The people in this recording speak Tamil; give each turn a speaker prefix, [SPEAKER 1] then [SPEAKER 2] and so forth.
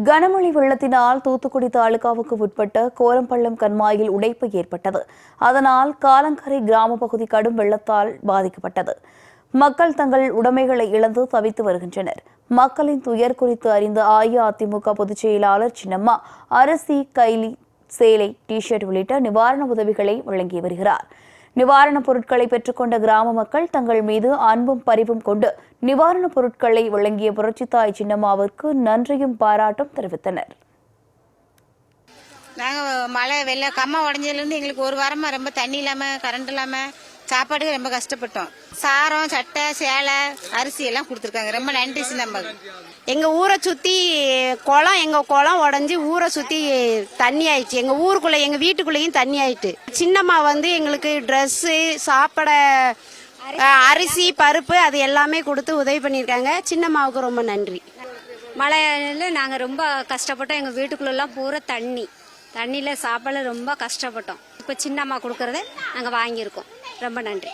[SPEAKER 1] கனமழை வெள்ளத்தினால் தூத்துக்குடி தாலுகாவுக்கு உட்பட்ட கோரம்பள்ளம் கண்மாயில் உடைப்பு ஏற்பட்டது. அதனால் காலங்கரை கிராம பகுதி கடும் வெள்ளத்தால் பாதிக்கப்பட்டது. மக்கள் தங்கள் உடைமைகளை இழந்து தவித்து வருகின்றனர். மக்களின் துயர் குறித்து அறிந்த அஇஅதிமுக பொதுச் செயலாளர் சின்னம்மா அரிசி, கைலி, சேலை, டி-ஷர்ட் உள்ளிட்ட நிவாரண உதவிகளை வழங்கி வருகிறார். நிவாரணப் பொருட்களை பெற்றுக்கொண்ட கிராம மக்கள் தங்கள் மீது அன்பும் பரிவும் கொண்டு நிவாரணப் பொருட்களை வழங்கிய புரட்சித்தாய் சின்னம்மாவிற்கு நன்றியும் பாராட்டும் தெரிவித்தனர்.
[SPEAKER 2] நாங்கள் மழை வெள்ள கம்மா உடஞ்சதுலேருந்து எங்களுக்கு ஒரு வாரமாக ரொம்ப தண்ணி இல்லாமல், கரண்ட் இல்லாமல், சாப்பாடுக்கு ரொம்ப கஷ்டப்பட்டோம். சாரம், சட்டை, சேலை, அரிசி எல்லாம் கொடுத்துருக்காங்க. ரொம்ப நன்றி சின்னம்மா.
[SPEAKER 3] எங்கள் ஊரை சுற்றி குளம், எங்கள் குளம் உடஞ்சி ஊரை சுற்றி தண்ணி ஆயிடுச்சு. எங்கள் ஊருக்குள்ளே, எங்கள் வீட்டுக்குள்ளேயும் தண்ணி ஆயிட்டு. சின்னம்மா எங்களுக்கு ட்ரெஸ்ஸு, சாப்பிட, அரிசி, பருப்பு அது எல்லாமே கொடுத்து உதவி பண்ணியிருக்காங்க. சின்னம்மாவுக்கு ரொம்ப நன்றி.
[SPEAKER 4] மழையில நாங்கள் ரொம்ப கஷ்டப்பட்டோம். எங்கள் வீட்டுக்குள்ளெல்லாம் பூரா தண்ணியில் சாப்பாடு ரொம்ப கஷ்டப்பட்டோம். இப்போ சின்னம்மா கொடுக்கறத நாங்கள் வாங்கியிருக்கோம். ரொம்ப நன்றி.